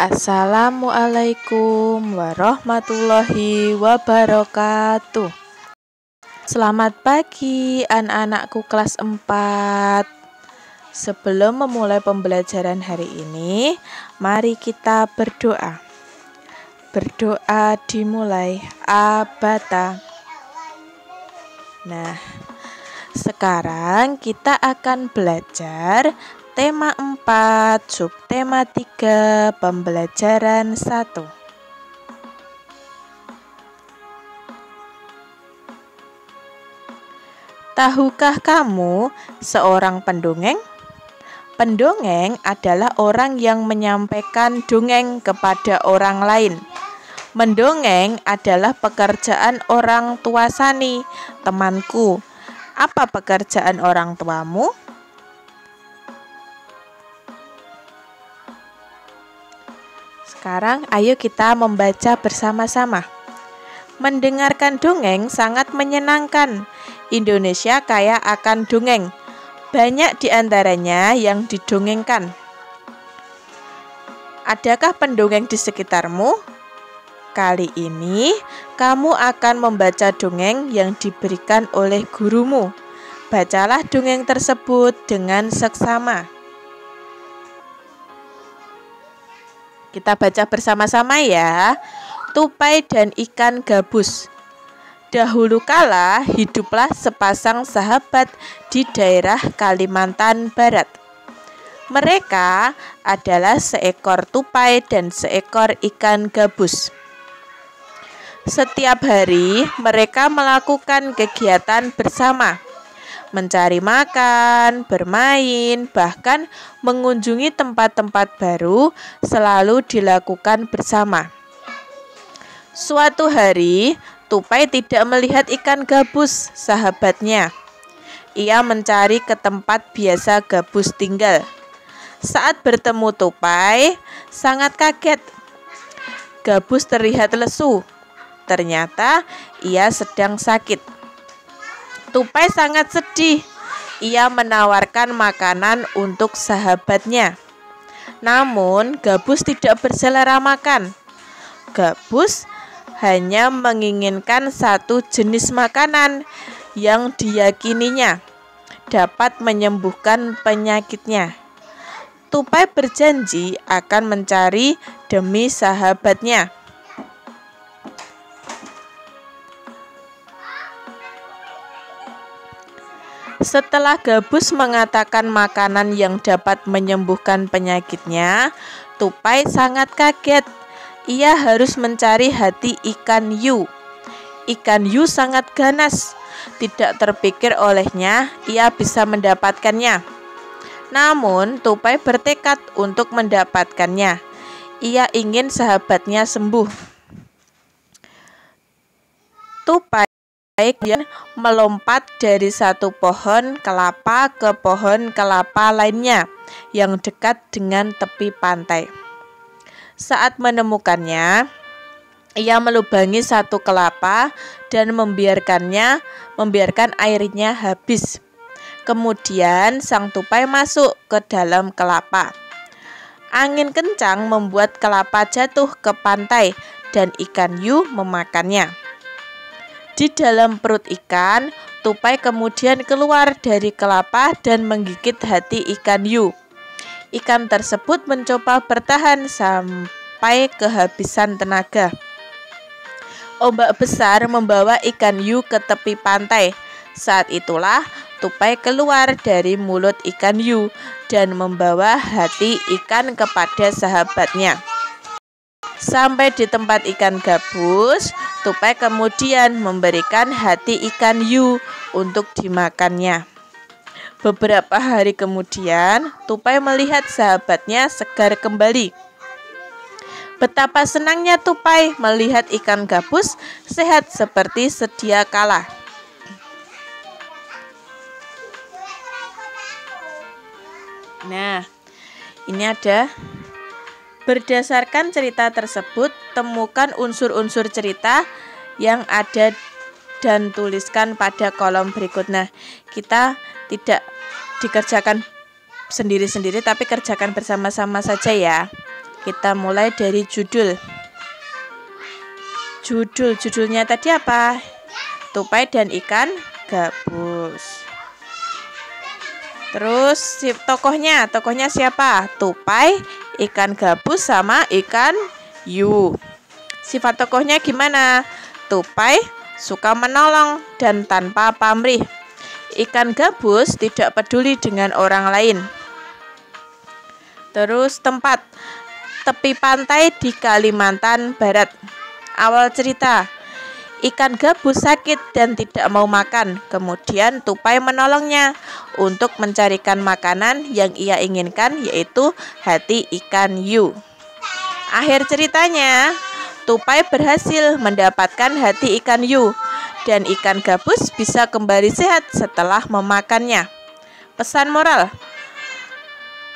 Assalamualaikum warahmatullahi wabarakatuh. Selamat pagi anak-anakku kelas 4. Sebelum memulai pembelajaran hari ini, mari kita berdoa. Berdoa dimulai abata. Nah, sekarang kita akan belajar tema 4, subtema 3, pembelajaran 1. Tahukah kamu seorang pendongeng? Pendongeng adalah orang yang menyampaikan dongeng kepada orang lain. Mendongeng adalah pekerjaan orang tua Sani, temanku. Apa pekerjaan orang tuamu? Sekarang ayo kita membaca bersama-sama. Mendengarkan dongeng sangat menyenangkan. Indonesia kaya akan dongeng. Banyak di antaranya yang didongengkan. Adakah pendongeng di sekitarmu? Kali ini kamu akan membaca dongeng yang diberikan oleh gurumu. Bacalah dongeng tersebut dengan seksama. Kita baca bersama-sama ya. Tupai dan ikan gabus. Dahulu kala hiduplah sepasang sahabat di daerah Kalimantan Barat. Mereka adalah seekor tupai dan seekor ikan gabus. Setiap hari mereka melakukan kegiatan bersama. Mencari makan, bermain, bahkan mengunjungi tempat-tempat baru selalu dilakukan bersama. Suatu hari, tupai tidak melihat ikan gabus, sahabatnya. Ia mencari ke tempat biasa gabus tinggal. Saat bertemu tupai, sangat kaget. Gabus terlihat lesu. Ternyata ia sedang sakit. Tupai sangat sedih. Ia menawarkan makanan untuk sahabatnya. Namun, gabus tidak berselera makan. Gabus hanya menginginkan satu jenis makanan yang diyakininya dapat menyembuhkan penyakitnya. Tupai berjanji akan mencari demi sahabatnya. Setelah gabus mengatakan makanan yang dapat menyembuhkan penyakitnya, tupai sangat kaget. Ia harus mencari hati ikan hiu. Ikan hiu sangat ganas. Tidak terpikir olehnya ia bisa mendapatkannya. Namun, tupai bertekad untuk mendapatkannya. Ia ingin sahabatnya sembuh. Tupai kemudian melompat dari satu pohon kelapa ke pohon kelapa lainnya yang dekat dengan tepi pantai. Saat menemukannya, ia melubangi satu kelapa dan membiarkan airnya habis. Kemudian sang tupai masuk ke dalam kelapa. Angin kencang membuat kelapa jatuh ke pantai dan ikan hiu memakannya. Di dalam perut ikan, tupai kemudian keluar dari kelapa dan menggigit hati ikan hiu. Ikan tersebut mencoba bertahan sampai kehabisan tenaga. Ombak besar membawa ikan hiu ke tepi pantai. Saat itulah tupai keluar dari mulut ikan hiu dan membawa hati ikan kepada sahabatnya. Sampai di tempat ikan gabus, tupai kemudian memberikan hati ikan hiu untuk dimakannya. Beberapa hari kemudian, tupai melihat sahabatnya segar kembali. Betapa senangnya tupai melihat ikan gabus sehat seperti sedia kala. Nah, ini ada. Berdasarkan cerita tersebut, temukan unsur-unsur cerita yang ada dan tuliskan pada kolom berikut. Nah, kita tidak dikerjakan sendiri-sendiri, tapi kerjakan bersama-sama saja ya. Kita mulai dari judul. Judulnya tadi apa? Tupai dan ikan gabus. Terus tokohnya siapa? Tupai, ikan gabus, sama ikan hiu. Sifat tokohnya gimana? Tupai suka menolong dan tanpa pamrih. Ikan gabus tidak peduli dengan orang lain. Terus tempat, tepi pantai di Kalimantan Barat. Awal cerita, ikan gabus sakit dan tidak mau makan. Kemudian tupai menolongnya untuk mencarikan makanan yang ia inginkan, yaitu hati ikan hiu. Akhir ceritanya, tupai berhasil mendapatkan hati ikan hiu dan ikan gabus bisa kembali sehat setelah memakannya. Pesan moral,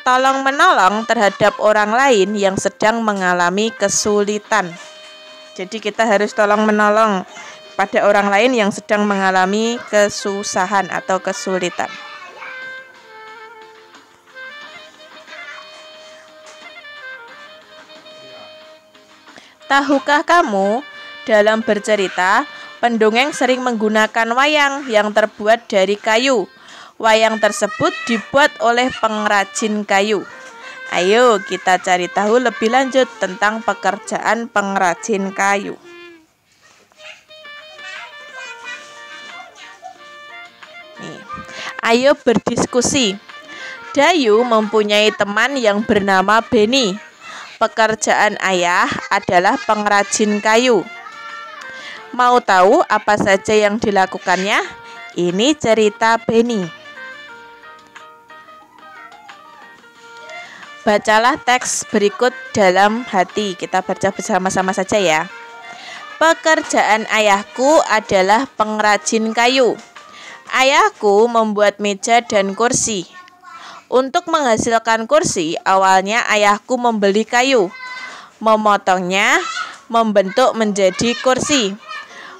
tolong menolong terhadap orang lain yang sedang mengalami kesulitan. Jadi kita harus tolong menolong pada orang lain yang sedang mengalami kesusahan atau kesulitan. Tahukah kamu, dalam bercerita, pendongeng sering menggunakan wayang yang terbuat dari kayu. Wayang tersebut dibuat oleh pengrajin kayu. Ayo kita cari tahu lebih lanjut tentang pekerjaan pengrajin kayu. Ayo berdiskusi. Dayu mempunyai teman yang bernama Beni. Pekerjaan ayah adalah pengrajin kayu. Mau tahu apa saja yang dilakukannya? Ini cerita Beni. Bacalah teks berikut dalam hati. Kita baca bersama-sama saja ya. Pekerjaan ayahku adalah pengrajin kayu. Ayahku membuat meja dan kursi. Untuk menghasilkan kursi, awalnya ayahku membeli kayu, memotongnya, membentuk menjadi kursi,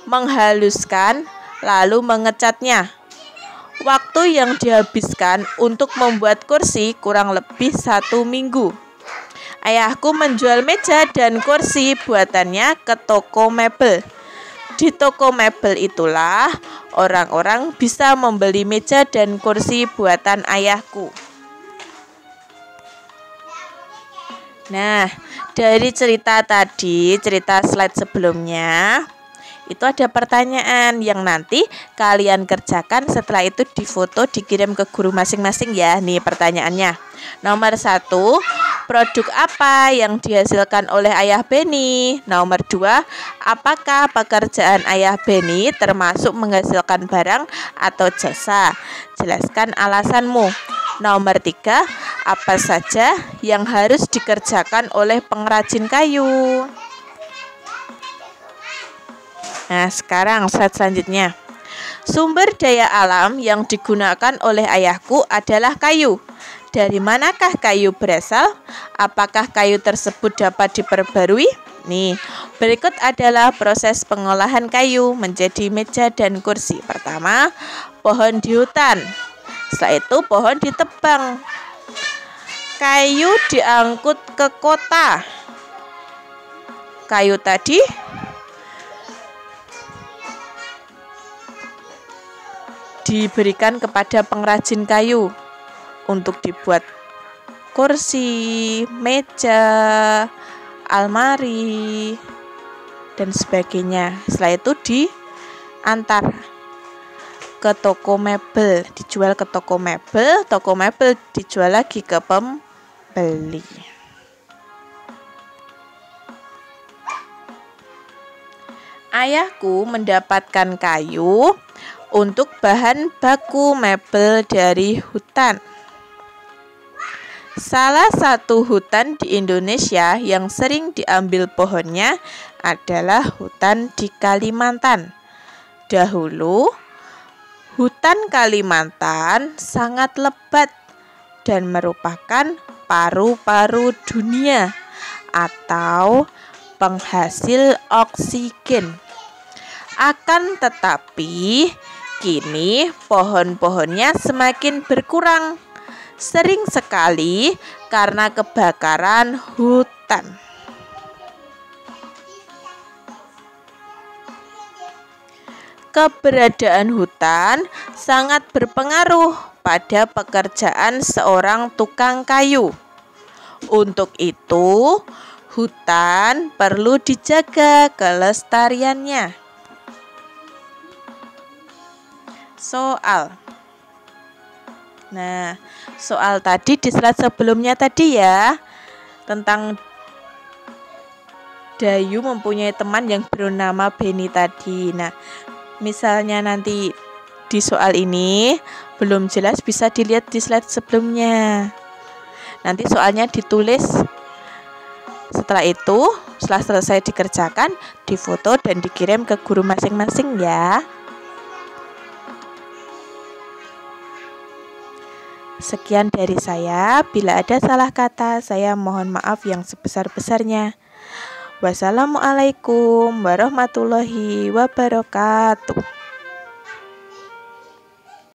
menghaluskan, lalu mengecatnya. Waktu yang dihabiskan untuk membuat kursi kurang lebih 1 minggu. Ayahku menjual meja dan kursi buatannya ke toko mebel. Di toko mebel itulah orang-orang bisa membeli meja dan kursi buatan ayahku. Nah, dari cerita tadi, cerita slide sebelumnya, itu ada pertanyaan yang nanti kalian kerjakan. Setelah itu difoto, dikirim ke guru masing-masing ya. Nih pertanyaannya. Nomor 1, produk apa yang dihasilkan oleh ayah Beni? Nomor 2, apakah pekerjaan ayah Beni termasuk menghasilkan barang atau jasa? Jelaskan alasanmu. Nomor 3, apa saja yang harus dikerjakan oleh pengrajin kayu? Nah, sekarang slide selanjutnya. Sumber daya alam yang digunakan oleh ayahku adalah kayu. Dari manakah kayu berasal? Apakah kayu tersebut dapat diperbarui? Nih, berikut adalah proses pengolahan kayu menjadi meja dan kursi. Pertama, pohon di hutan. Setelah itu pohon ditebang. Kayu diangkut ke kota. Kayu tadi diberikan kepada pengrajin kayu untuk dibuat kursi, meja, almari, dan sebagainya. Setelah itu diantar ke toko mebel, dijual ke toko mebel dijual lagi ke pembeli. Ayahku mendapatkan kayu untuk bahan baku mebel dari hutan. Salah satu hutan di Indonesia yang sering diambil pohonnya adalah hutan di Kalimantan. Dahulu, hutan Kalimantan sangat lebat dan merupakan paru-paru dunia atau penghasil oksigen. Akan tetapi, kini pohon-pohonnya semakin berkurang. Sering sekali karena kebakaran hutan. hutan. Keberadaan hutan sangat berpengaruh pada pekerjaan seorang tukang kayu. Untuk itu, hutan perlu dijaga kelestariannya. Soal. Nah, soal tadi di slide sebelumnya tadi ya, tentang Dayu mempunyai teman yang bernama Benny tadi. Nah, misalnya nanti di soal ini belum jelas, bisa dilihat di slide sebelumnya. Nanti soalnya ditulis. Setelah itu, setelah selesai dikerjakan, difoto dan dikirim ke guru masing-masing ya. Sekian dari saya. Bila ada salah kata, saya mohon maaf yang sebesar-besarnya. Wassalamualaikum warahmatullahi wabarakatuh.